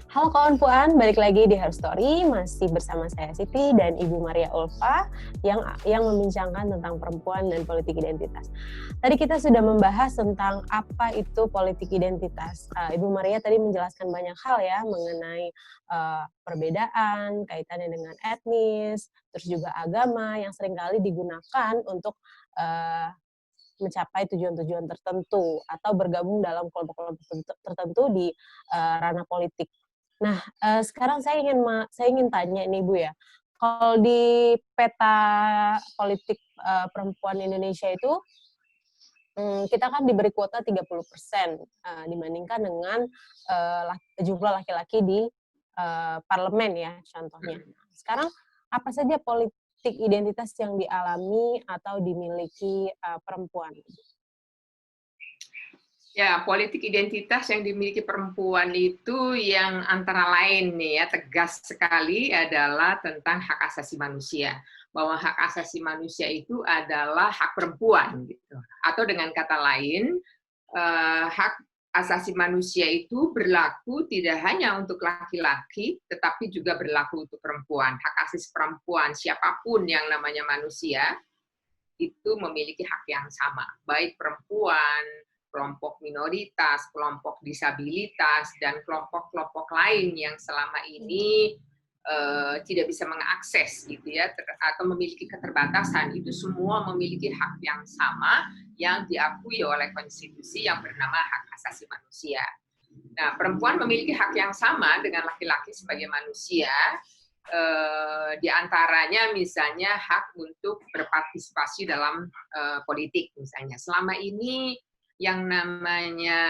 Halo kawan Puan, balik lagi di Her Story, masih bersama saya Siti dan Ibu Maria Ulfa yang membincangkan tentang perempuan dan politik identitas. Tadi kita sudah membahas tentang apa itu politik identitas. Ibu Maria tadi menjelaskan banyak hal ya mengenai perbedaan, kaitannya dengan etnis, terus juga agama yang seringkali digunakan untuk mencapai tujuan-tujuan tertentu atau bergabung dalam kelompok-kelompok tertentu di ranah politik. Nah, sekarang saya ingin tanya nih Bu ya, kalau di peta politik perempuan Indonesia itu, kita kan diberi kuota 30% dibandingkan dengan jumlah laki-laki di parlemen ya contohnya. Sekarang apa saja politik identitas yang dialami atau dimiliki perempuan? Ya, politik identitas yang dimiliki perempuan itu yang antara lain nih ya, tegas sekali adalah tentang hak asasi manusia. Bahwa hak asasi manusia itu adalah hak perempuan gitu. Atau dengan kata lain, hak asasi manusia itu berlaku tidak hanya untuk laki-laki, tetapi juga berlaku untuk perempuan. Hak asasi perempuan, siapapun yang namanya manusia, itu memiliki hak yang sama, baik perempuan, kelompok minoritas, kelompok disabilitas, dan kelompok-kelompok lain yang selama ini tidak bisa mengakses gitu ya, atau memiliki keterbatasan, itu semua memiliki hak yang sama yang diakui oleh konstitusi yang bernama hak asasi manusia. Nah, perempuan memiliki hak yang sama dengan laki-laki sebagai manusia, di antaranya misalnya hak untuk berpartisipasi dalam politik misalnya. Selama ini yang namanya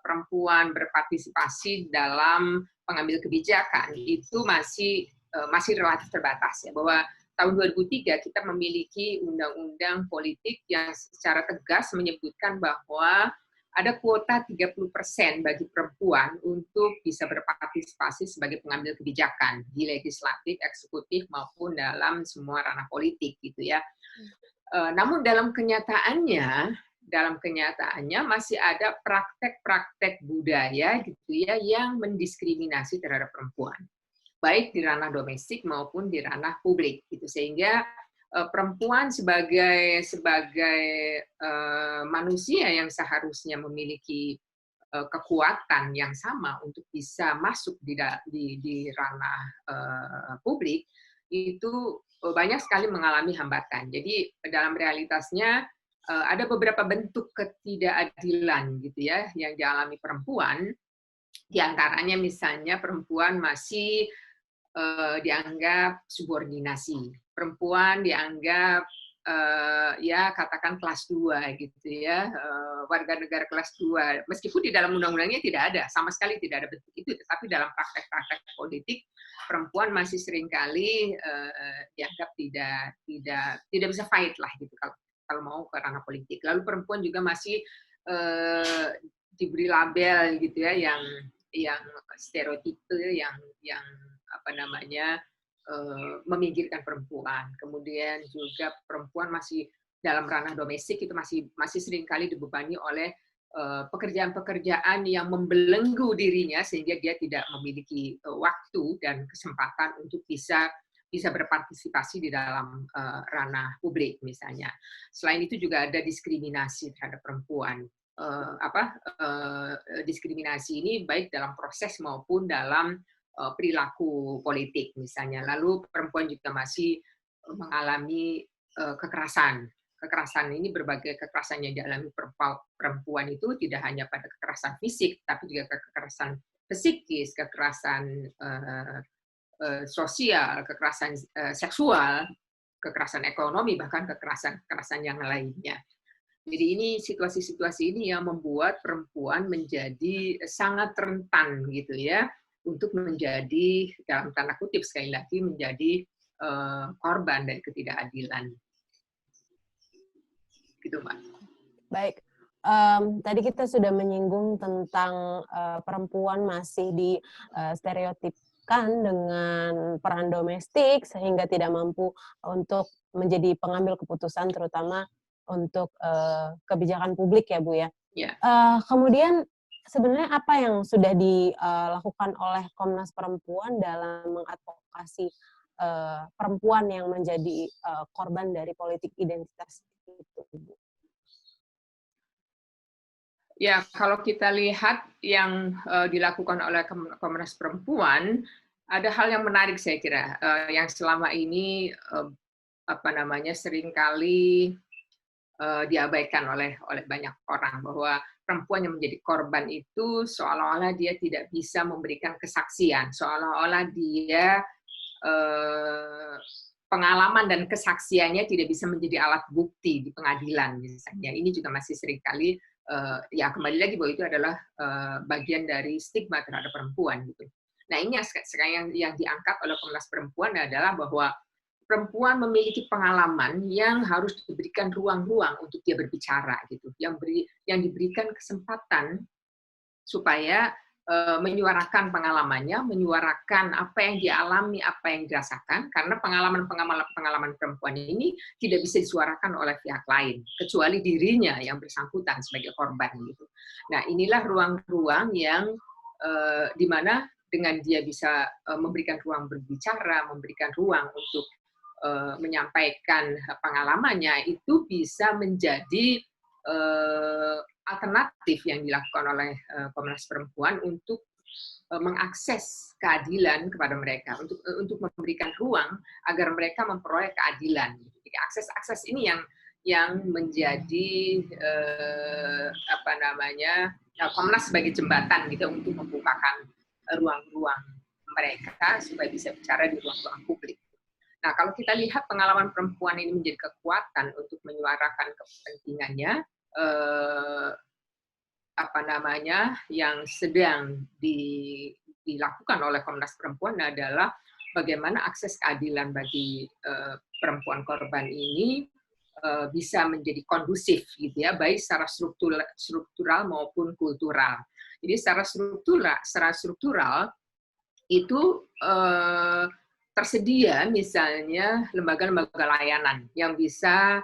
perempuan berpartisipasi dalam pengambil kebijakan itu masih relatif terbatas ya, bahwa tahun 2003 kita memiliki undang-undang politik yang secara tegas menyebutkan bahwa ada kuota 30% bagi perempuan untuk bisa berpartisipasi sebagai pengambil kebijakan di legislatif, eksekutif, maupun dalam semua ranah politik gitu ya. Namun dalam kenyataannya masih ada praktek-praktek budaya gitu ya yang mendiskriminasi terhadap perempuan, baik di ranah domestik maupun di ranah publik gitu, sehingga perempuan sebagai manusia yang seharusnya memiliki kekuatan yang sama untuk bisa masuk di ranah publik itu banyak sekali mengalami hambatan. Jadi dalam realitasnya ada beberapa bentuk ketidakadilan gitu ya yang dialami perempuan. Di antaranya misalnya perempuan masih dianggap subordinasi. Perempuan dianggap ya katakan kelas 2 gitu ya, warga negara kelas 2. Meskipun di dalam undang-undangnya tidak ada, sama sekali tidak ada bentuk itu, tetapi dalam praktek-praktek politik perempuan masih seringkali dianggap tidak bisa fight lah gitu kalau mau ke ranah politik. Lalu perempuan juga masih diberi label gitu ya yang stereotipe yang meminggirkan perempuan. Kemudian juga perempuan masih dalam ranah domestik itu masih seringkali dibebani oleh pekerjaan-pekerjaan yang membelenggu dirinya sehingga dia tidak memiliki waktu dan kesempatan untuk bisa berpartisipasi di dalam ranah publik misalnya. Selain itu juga ada diskriminasi terhadap perempuan. Diskriminasi ini baik dalam proses maupun dalam perilaku politik misalnya. Lalu perempuan juga masih mengalami kekerasan. Kekerasan ini, berbagai kekerasan yang dialami perempuan itu tidak hanya pada kekerasan fisik, tapi juga kekerasan psikis, kekerasan sosial, kekerasan seksual, kekerasan ekonomi, bahkan kekerasan yang lainnya. Jadi ini situasi-situasi ini yang membuat perempuan menjadi sangat rentan gitu ya untuk menjadi, dalam tanda kutip sekali lagi, menjadi korban dari ketidakadilan. Gitu, Mbak. Baik. Tadi kita sudah menyinggung tentang perempuan masih di stereotipkan dengan peran domestik sehingga tidak mampu untuk menjadi pengambil keputusan terutama untuk kebijakan publik ya Bu ya. Ya. Kemudian sebenarnya apa yang sudah dilakukan oleh Komnas Perempuan dalam mengadvokasi perempuan yang menjadi korban dari politik identitas itu, Bu? Ya, kalau kita lihat yang dilakukan oleh Komnas Perempuan, ada hal yang menarik saya kira, yang selama ini seringkali diabaikan oleh banyak orang, bahwa perempuan yang menjadi korban itu seolah-olah dia tidak bisa memberikan kesaksian, seolah-olah dia pengalaman dan kesaksiannya tidak bisa menjadi alat bukti di pengadilan misalnya. Ini juga masih seringkali ya kembali lagi bahwa itu adalah bagian dari stigma terhadap perempuan gitu. Nah, ini sekarang yang diangkat oleh Komnas Perempuan adalah bahwa perempuan memiliki pengalaman yang harus diberikan ruang-ruang untuk dia berbicara gitu, yang diberikan kesempatan supaya menyuarakan pengalamannya, menyuarakan apa yang dialami, apa yang dirasakan, karena pengalaman perempuan ini tidak bisa disuarakan oleh pihak lain, kecuali dirinya yang bersangkutan sebagai korban gitu. Nah, inilah ruang-ruang yang di mana dengan dia bisa memberikan ruang berbicara, memberikan ruang untuk menyampaikan pengalamannya, itu bisa menjadi alternatif yang dilakukan oleh Komnas Perempuan untuk mengakses keadilan kepada mereka, untuk memberikan ruang agar mereka memperoleh keadilan. Jadi akses ini yang menjadi Komnas sebagai jembatan gitu untuk membukakan ruang-ruang mereka supaya bisa bicara di ruang-ruang publik. Nah, kalau kita lihat pengalaman perempuan ini menjadi kekuatan untuk menyuarakan kepentingannya, yang sedang dilakukan oleh Komnas Perempuan adalah bagaimana akses keadilan bagi perempuan korban ini bisa menjadi kondusif gitu ya, baik secara struktural maupun kultural. Jadi secara struktural itu tersedia misalnya lembaga-lembaga layanan yang bisa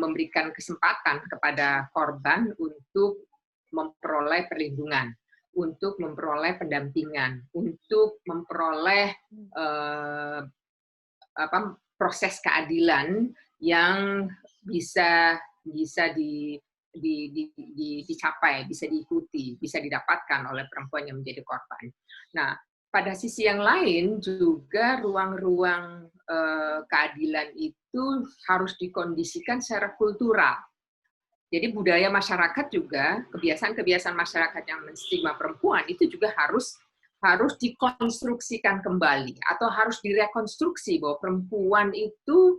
memberikan kesempatan kepada korban untuk memperoleh perlindungan, untuk memperoleh pendampingan, untuk memperoleh proses keadilan yang bisa dicapai, bisa diikuti, bisa didapatkan oleh perempuan yang menjadi korban. Nah, pada sisi yang lain juga ruang-ruang keadilan itu harus dikondisikan secara kultural. Jadi budaya masyarakat juga, kebiasaan-kebiasaan masyarakat yang menstigma perempuan itu juga harus dikonstruksikan kembali atau harus direkonstruksi bahwa perempuan itu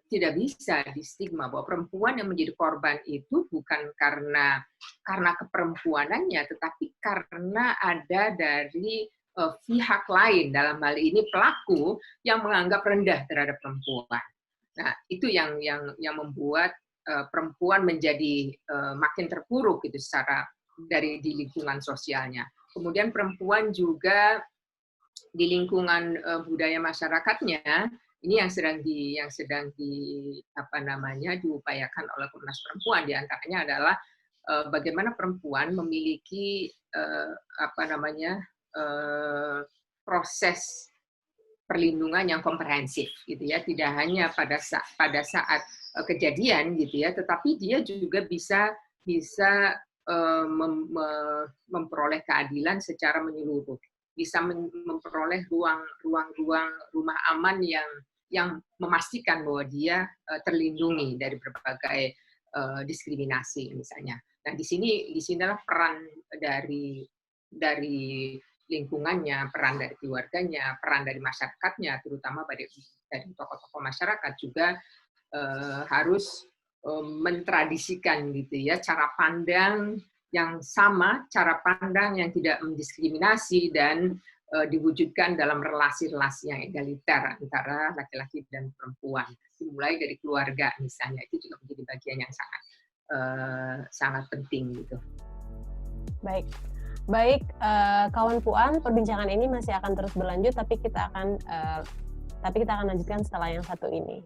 tidak bisa distigma, bahwa perempuan yang menjadi korban itu bukan karena keperempuanannya, tetapi karena ada dari pihak lain, dalam hal ini pelaku, yang menganggap rendah terhadap perempuan. Nah, itu yang membuat perempuan menjadi makin terpuruk gitu secara di lingkungan sosialnya. Kemudian perempuan juga di lingkungan budaya masyarakatnya, ini yang sedang diupayakan oleh Komnas Perempuan, di antaranya adalah bagaimana perempuan memiliki proses perlindungan yang komprehensif gitu ya, tidak hanya pada saat kejadian gitu ya, tetapi dia juga bisa memperoleh keadilan secara menyeluruh, bisa memperoleh ruang rumah aman yang memastikan bahwa dia terlindungi dari berbagai diskriminasi misalnya. Nah, disinilah peran dari lingkungannya, peran dari keluarganya, peran dari masyarakatnya, terutama dari tokoh-tokoh masyarakat juga harus mentradisikan gitu ya, cara pandang yang sama, cara pandang yang tidak mendiskriminasi dan diwujudkan dalam relasi-relasi yang egaliter antara laki-laki dan perempuan. Dimulai dari keluarga misalnya, itu juga menjadi bagian yang sangat penting gitu. Baik, kawan Puan, perbincangan ini masih akan terus berlanjut, tapi kita akan lanjutkan setelah yang satu ini.